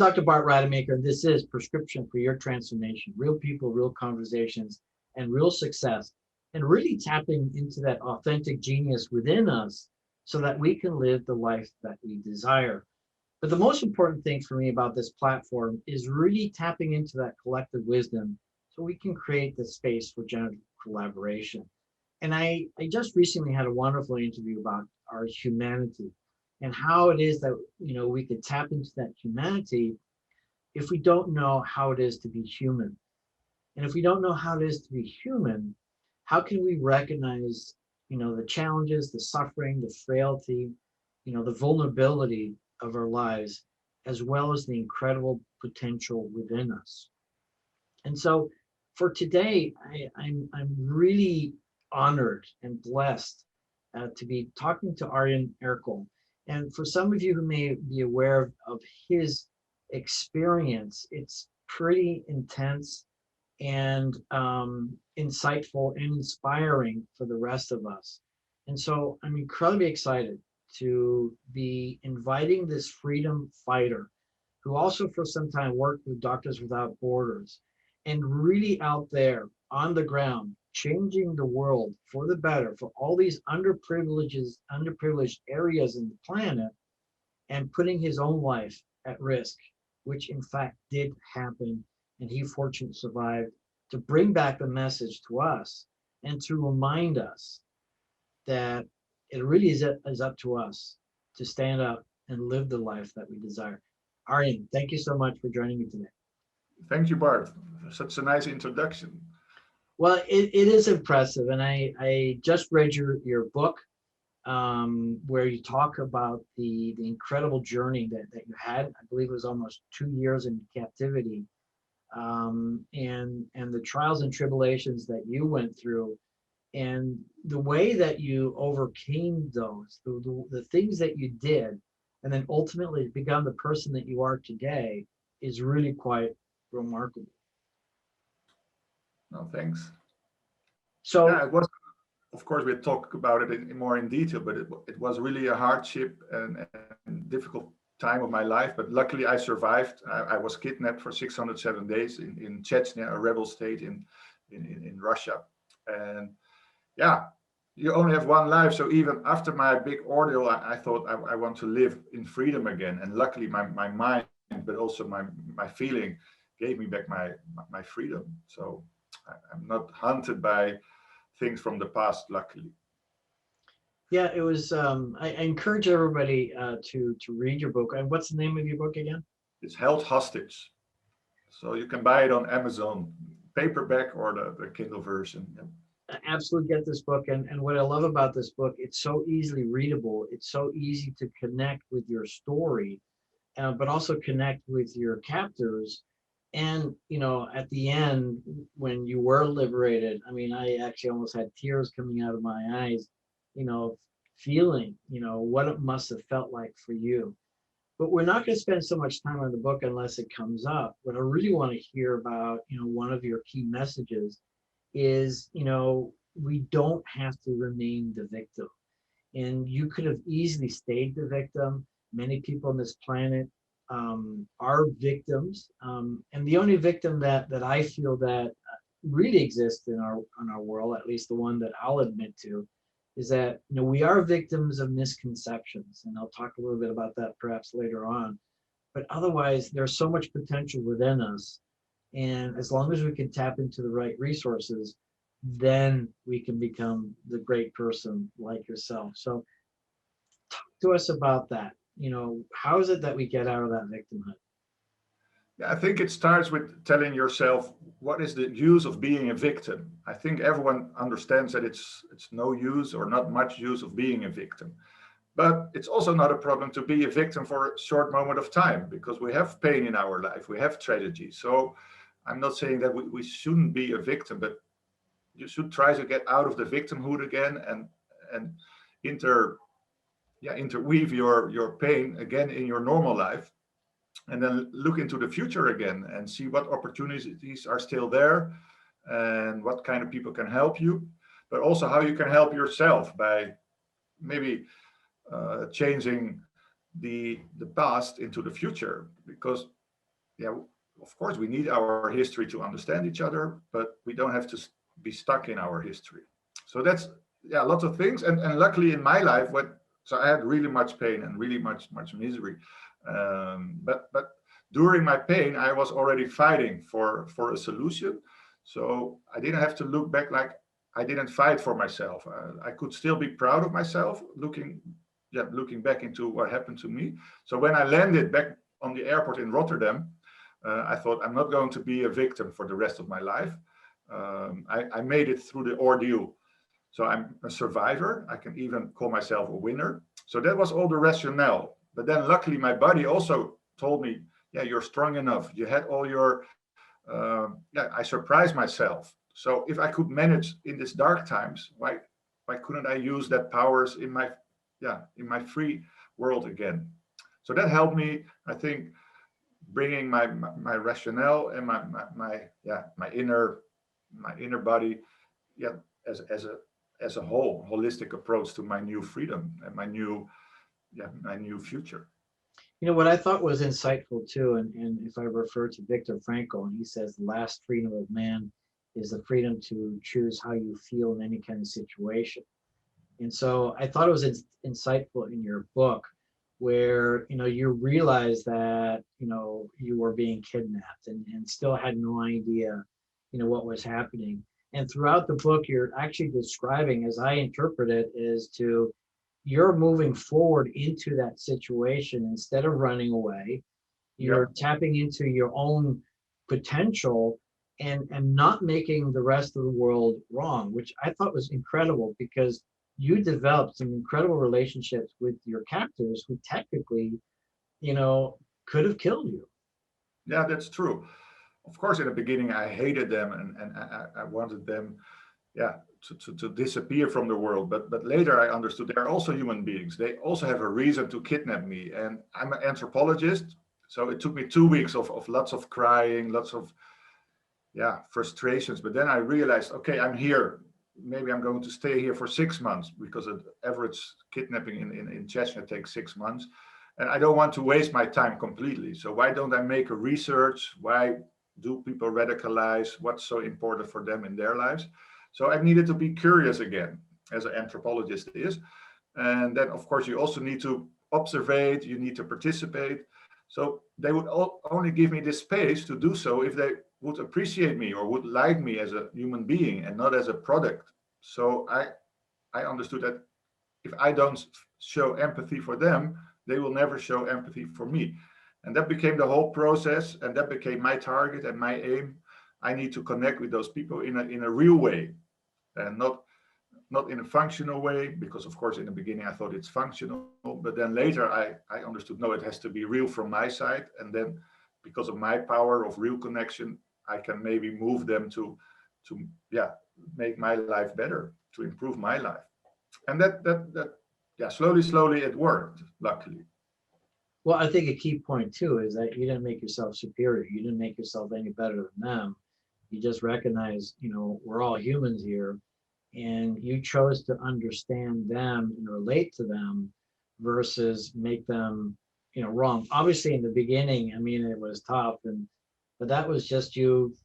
Dr. Bart Rademacher, and this is Prescription for Your Transformation, real people, real conversations, and real success, and really tapping into that authentic genius within us so that we can live the life that we desire. But the most important thing for me about this platform is really tapping into that collective wisdom so we can create the space for generative collaboration. And I just recently had a wonderful interview about our humanity and how it is that we could tap into that humanity if we don't know how it is to be human. And if we don't know how it is to be human, how can we recognize the challenges, the suffering, the frailty, the vulnerability of our lives, as well as the incredible potential within us. And so for today, I'm really honored and blessed to be talking to Arjan Erkel. And for some of you who may be aware of his experience, it's pretty intense and insightful and inspiring for the rest of us. And so I'm incredibly excited to be inviting this freedom fighter who also for some time worked with Doctors Without Borders and really out there on the ground, changing the world for the better for all these underprivileged areas in the planet, and putting his own life at risk, which in fact did happen, and he fortunately survived, to bring back the message to us and to remind us that it really is up to us to stand up and live the life that we desire. Arjan, thank you so much for joining me today. Thank you, Bart. Such a nice introduction. Well, it is impressive. And I just read your book where you talk about the incredible journey that you had. I believe it was almost 2 years in captivity, and the trials and tribulations that you went through, and the way that you overcame those, the things that you did, and then ultimately become the person that you are today is really quite remarkable. No, thanks. So yeah, it was, of course, we'll talk about it more in detail, but it was really a hardship and difficult time of my life. But luckily I survived. I was kidnapped for 607 days in Chechnya, a rebel state in Russia. And yeah, you only have one life. So even after my big ordeal, I thought I want to live in freedom again. And luckily my mind, but also my feeling gave me back my freedom. So I'm not hunted by things from the past, luckily. yeah, it was. I encourage everybody to read your book. And what's the name of your book again? It's Held Hostage. So you can buy it on Amazon, paperback or the Kindle version. Yeah. Absolutely get this book. And what I love about this book, it's so easily readable. It's so easy to connect with your story, but also connect with your captors. And, at the end, when you were liberated, I mean, I actually almost had tears coming out of my eyes, feeling, what it must have felt like for you. But we're not going to spend so much time on the book unless it comes up. What I really want to hear about, one of your key messages is, we don't have to remain the victim. And you could have easily stayed the victim. Many people on this planet are victims. And the only victim that I feel that really exists in our world, at least the one that I'll admit to, is that we are victims of misconceptions. And I'll talk a little bit about that perhaps later on. But otherwise, there's so much potential within us. And as long as we can tap into the right resources, then we can become the great person like yourself. So talk to us about that. How is it that we get out of that victimhood? Yeah, I think it starts with telling yourself, what is the use of being a victim? I think everyone understands that it's no use or not much use of being a victim. But it's also not a problem to be a victim for a short moment of time, because we have pain in our life, we have tragedy. So I'm not saying that we shouldn't be a victim, but you should try to get out of the victimhood again and interweave your pain again in your normal life, and then look into the future again and see what opportunities are still there and what kind of people can help you, but also how you can help yourself by maybe changing the past into the future. Because yeah, of course we need our history to understand each other, but we don't have to be stuck in our history. So that's, yeah, lots of things. And luckily in my life, so I had really much pain and really much misery. But during my pain, I was already fighting for a solution. So I didn't have to look back like I didn't fight for myself. I could still be proud of myself looking back into what happened to me. So when I landed back on the airport in Rotterdam, I thought I'm not going to be a victim for the rest of my life. I made it through the ordeal. So I'm a survivor. I can even call myself a winner. So that was all the rationale. But then luckily my body also told me, yeah, you're strong enough. You had all your, I surprised myself. So if I could manage in these dark times, why couldn't I use that powers in my free world again? So that helped me, I think, bringing my rationale and my inner body, yeah, as a whole holistic approach to my new freedom and my new future. You know, what I thought was insightful too, and if I refer to Viktor Frankl, and he says the last freedom of man is the freedom to choose how you feel in any kind of situation. And so I thought it was insightful in your book where, you realize that, you were being kidnapped and still had no idea, what was happening. And throughout the book, you're actually describing, as I interpret it, is to you're moving forward into that situation instead of running away. Yeah, You're tapping into your own potential and not making the rest of the world wrong, which I thought was incredible because you developed some incredible relationships with your captors who technically, you know, could have killed you. yeah, that's true. Of course, in the beginning, I hated them and I wanted them, yeah, to disappear from the world. But later I understood they are also human beings. They also have a reason to kidnap me. And I'm an anthropologist. So it took me 2 weeks of lots of crying, lots of, yeah, frustrations. But then I realized, okay, I'm here. Maybe I'm going to stay here for 6 months because the average kidnapping in Chechnya takes 6 months. And I don't want to waste my time completely. So why don't I make a research? Why do people radicalize? What's so important for them in their lives? So I needed to be curious again, as an anthropologist is. And then, of course, you also need to observe, you need to participate. So they would only give me this space to do so if they would appreciate me or would like me as a human being and not as a product. So I understood that if I don't show empathy for them, they will never show empathy for me. And that became the whole process, and that became my target and my aim. I need to connect with those people in a real way, and not in a functional way, because of course in the beginning I thought it's functional, but then later I understood, no, it has to be real from my side. And then because of my power of real connection, I can maybe move them to yeah, make my life better, to improve my life. And that yeah, slowly it worked, luckily. Well, I think a key point too is that you didn't make yourself superior. You didn't make yourself any better than them. You just recognize, we're all humans here, and you chose to understand them and relate to them versus make them, wrong. Obviously, in the beginning, I mean, it was tough, but that was just you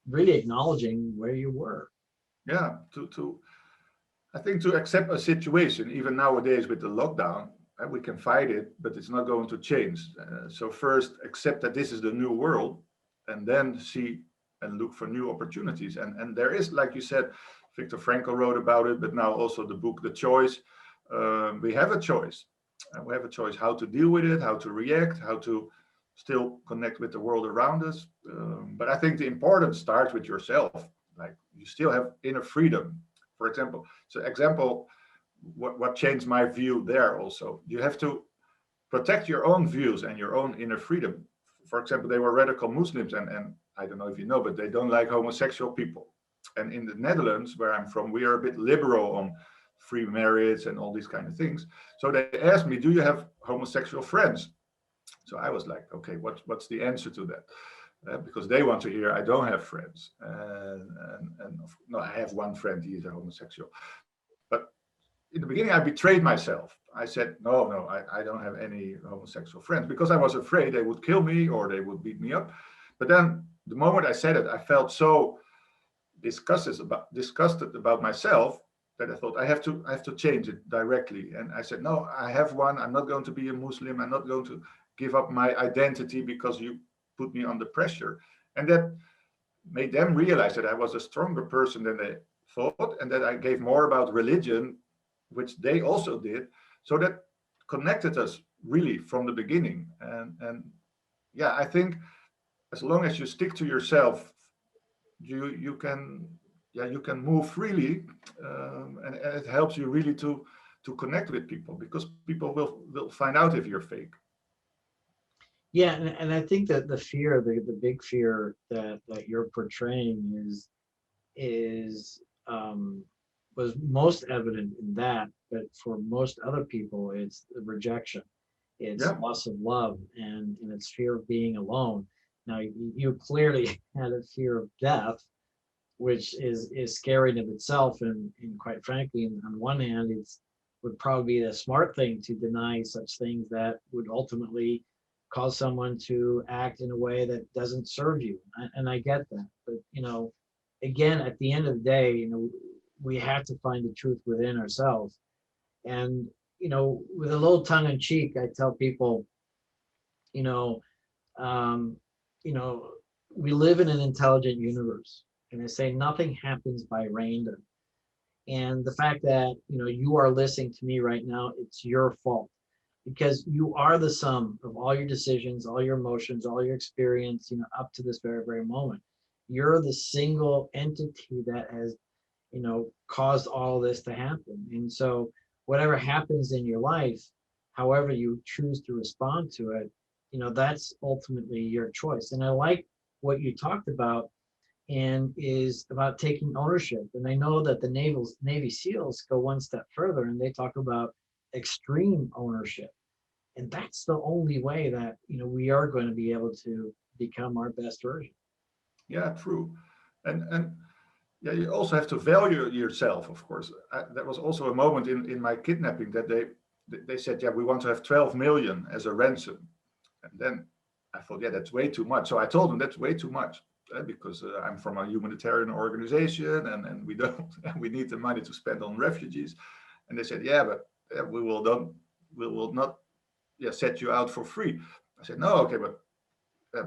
really acknowledging where you were. Yeah, to I think to accept a situation, even nowadays with the lockdown, we can fight it, but it's not going to change. So first, accept that this is the new world, and then see and look for new opportunities. And there is, like you said, Viktor Frankl wrote about it, but now also the book, The Choice. We have a choice. We have a choice how to deal with it, how to react, how to still connect with the world around us. But I think the importance starts with yourself. Like you still have inner freedom. For example, what changed my view there also. You have to protect your own views and your own inner freedom. For example, they were radical Muslims, and I don't know if you know, but they don't like homosexual people. And in the Netherlands, where I'm from, we are a bit liberal on free marriage and all these kind of things. So they asked me, do you have homosexual friends? So I was like, okay, what's the answer to that? Because they want to hear I don't have friends. And no, I have one friend, he is a homosexual. But in the beginning, I betrayed myself. I said, no, I don't have any homosexual friends, because I was afraid they would kill me or they would beat me up. But then the moment I said it, I felt so disgusted about myself that I thought I have to change it directly. And I said, no, I have one. I'm not going to be a Muslim. I'm not going to give up my identity because you put me under pressure. And that made them realize that I was a stronger person than they thought, and that I gave more about religion, which they also did. So that connected us really from the beginning. And yeah, I think as long as you stick to yourself, you can, yeah, you can move freely, and it helps you really to connect with people, because people will find out if you're fake. Yeah, and I think that the fear, the big fear that you're portraying is was most evident in that, but for most other people, it's the rejection, it's Yeah, loss of love, and it's fear of being alone. Now, you clearly had a fear of death, which is scary in of itself, and quite frankly, on one hand, it's would probably be the smart thing to deny such things that would ultimately cause someone to act in a way that doesn't serve you. And I get that, but again, at the end of the day, we have to find the truth within ourselves. And with a little tongue in cheek, I tell people, you know, um, you know, we live in an intelligent universe, and I say nothing happens by random. And the fact that you are listening to me right now, it's your fault, because you are the sum of all your decisions, all your emotions, all your experience, up to this very, very moment. You're the single entity that has caused all this to happen. And so whatever happens in your life, however you choose to respond to it, that's ultimately your choice. And I like what you talked about, and is about taking ownership. And I know that the Navy SEALs go one step further, and they talk about extreme ownership. And that's the only way that we are going to be able to become our best version. yeah, true. And yeah, you also have to value yourself, of course. There was also a moment in my kidnapping that they said, yeah, we want to have 12 million as a ransom. And then I thought, yeah, that's way too much. So I told them that's way too much, because I'm from a humanitarian organization, and we don't we need the money to spend on refugees. And they said, yeah, but we will not, yeah, set you out for free. I said, no, okay, but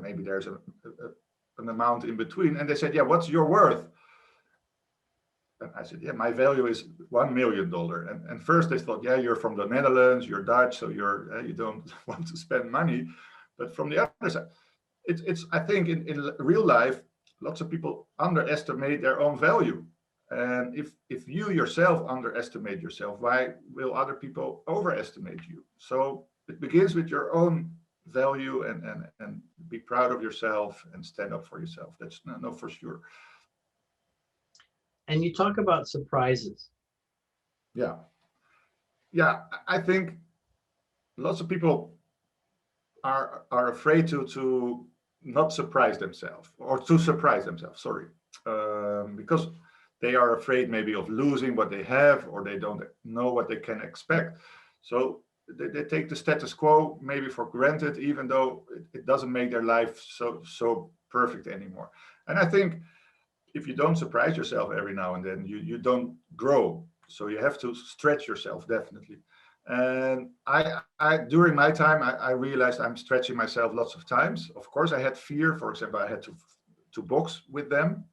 maybe there's an amount in between. And they said, yeah, what's your worth? And I said, yeah, my value is $1 million. And first they thought, yeah, you're from the Netherlands, you're Dutch, so you don't want to spend money. But from the other side, it's I think in real life, lots of people underestimate their own value. And if you yourself underestimate yourself, why will other people overestimate you? So it begins with your own value, and be proud of yourself and stand up for yourself. That's no for sure. And you talk about surprises. Yeah. Yeah, I think lots of people are afraid to not surprise themselves, or to surprise themselves, sorry, because they are afraid maybe of losing what they have, or they don't know what they can expect. So they take the status quo maybe for granted, even though it doesn't make their life so perfect anymore. And I think if you don't surprise yourself every now and then, you don't grow. So you have to stretch yourself, definitely. And I during my time, I realized I'm stretching myself lots of times. Of course, I had fear. For example, I had to box with them.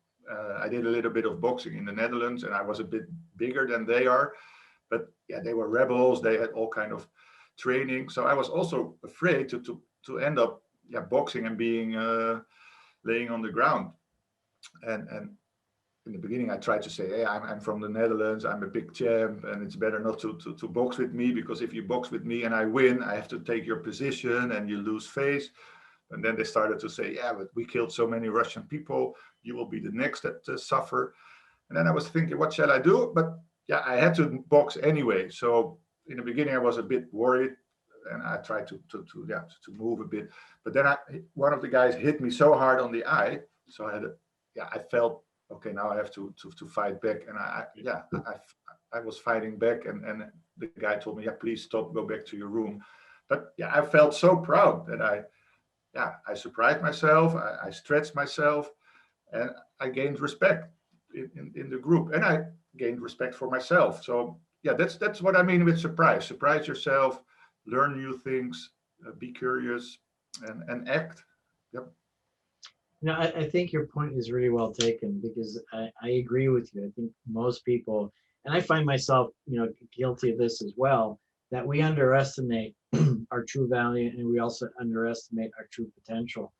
I did a little bit of boxing in the Netherlands, and I was a bit bigger than they are. But yeah, they were rebels. They had all kind of training. So I was also afraid to end up, yeah, boxing and being laying on the ground. And in the beginning, I tried to say, hey, I'm from the Netherlands, I'm a big champ, and it's better not to box with me, because if you box with me and I win, I have to take your position and you lose face. And then they started to say, yeah, but we killed so many Russian people, you will be the next that suffer. And then I was thinking, what shall I do? But yeah, I had to box anyway. So in the beginning, I was a bit worried, and I tried to move a bit. But then one of the guys hit me so hard on the eye, so I felt okay, now I have to fight back. And I was fighting back, and the guy told me, yeah, please stop, go back to your room. But yeah, I felt so proud that I surprised myself, I stretched myself, and I gained respect in the group, and I gained respect for myself. So yeah, that's what I mean with surprise. Surprise yourself, learn new things, be curious, and act. Yep. No, I think your point is really well taken, because I agree with you. I think most people, and I find myself, guilty of this as well, that we underestimate our true value, and we also underestimate our true potential.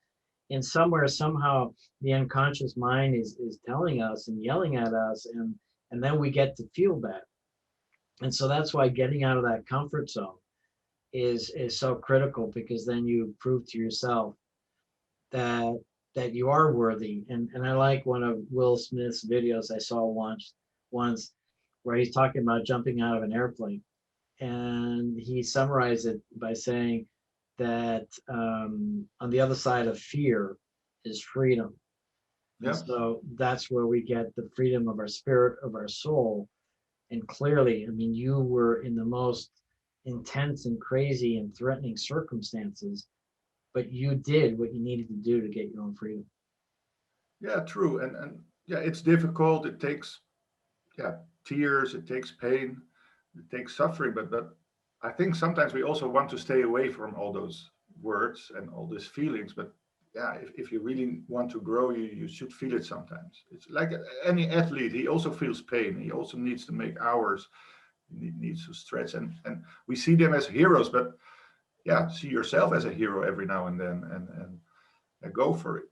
And somewhere, somehow, the unconscious mind is telling us and yelling at us, and then we get to feel that. And so that's why getting out of that comfort zone is so critical, because then you prove to yourself that you are worthy. And I like one of Will Smith's videos I saw once where he's talking about jumping out of an airplane, and he summarized it by saying that on the other side of fear is freedom. Yeah. And so that's where we get the freedom of our spirit, of our soul. And clearly, I mean, you were in the most intense and crazy and threatening circumstances, but you did what you needed to do to get your own freedom. Yeah, true. And yeah, it's difficult. It takes tears, it takes pain, it takes suffering, but I think sometimes we also want to stay away from all those words and all these feelings. But yeah, if you really want to grow, you should feel it sometimes. It's like any athlete, he also feels pain. He also needs to make hours, he needs to stretch. And we see them as heroes, but yeah, see yourself as a hero every now and then, and go for it.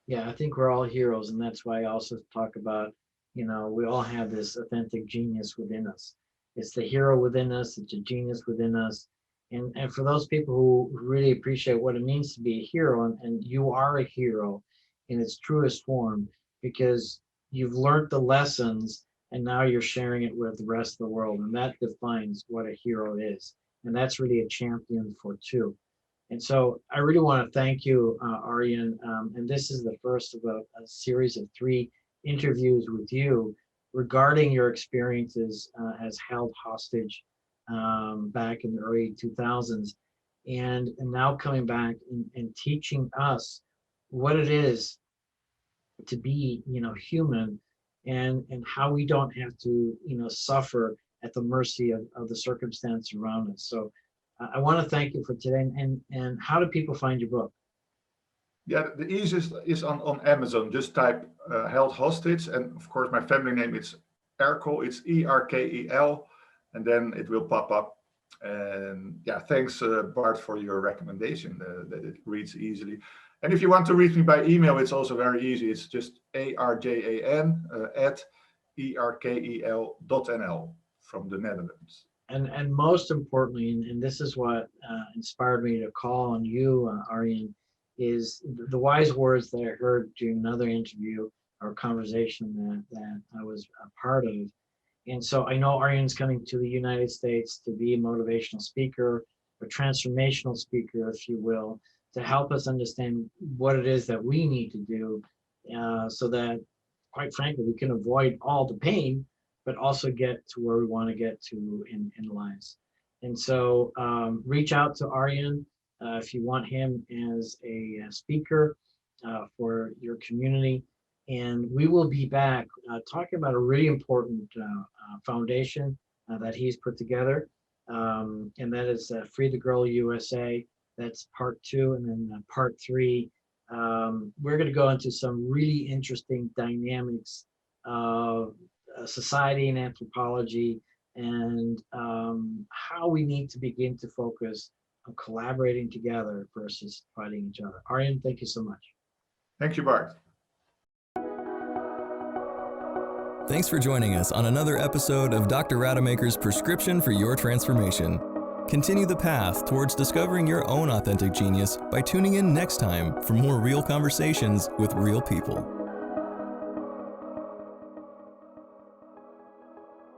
Yeah, I think we're all heroes, and that's why I also talk about, we all have this authentic genius within us. It's the hero within us, it's a genius within us. And for those people who really appreciate what it means to be a hero, and you are a hero in its truest form, because you've learned the lessons and now you're sharing it with the rest of the world. And that defines what a hero is. And that's really a champion for two. And so I really want to thank you, Arjan. And this is the first of a series of 3 interviews with you regarding your experiences as held hostage back in the early 2000s, and now coming back and teaching us what it is to be, human, and how we don't have to, suffer at the mercy of the circumstance around us. So I want to thank you for today. And how do people find your book? Yeah, the easiest is on Amazon. Just type held hostage, and of course my family name is Erkel. It's Erkel, and then it will pop up. And yeah, thanks Bart for your recommendation that it reads easily. And if you want to reach me by email, it's also very easy. It's just arjan at erkel.nl from the Netherlands. And most importantly, and this is what inspired me to call on you, Arjan, is the wise words that I heard during another interview or conversation that I was a part of. And so I know Arjan's coming to the United States to be a motivational speaker, a transformational speaker, if you will, to help us understand what it is that we need to do so that, quite frankly, we can avoid all the pain, but also get to where we want to get to in lives. And so reach out to Arjan if you want him as a speaker for your community. And we will be back talking about a really important foundation that he's put together. And that is Free the Girl USA. That's part 2. And then part 3, we're going to go into some really interesting dynamics of society and anthropology, and how we need to begin to focus on collaborating together versus fighting each other. Arjan, thank you so much. Thank you, Bart. Thanks for joining us on another episode of Dr. Rademacher's Prescription for Your Transformation. Continue the path towards discovering your own authentic genius by tuning in next time for more real conversations with real people.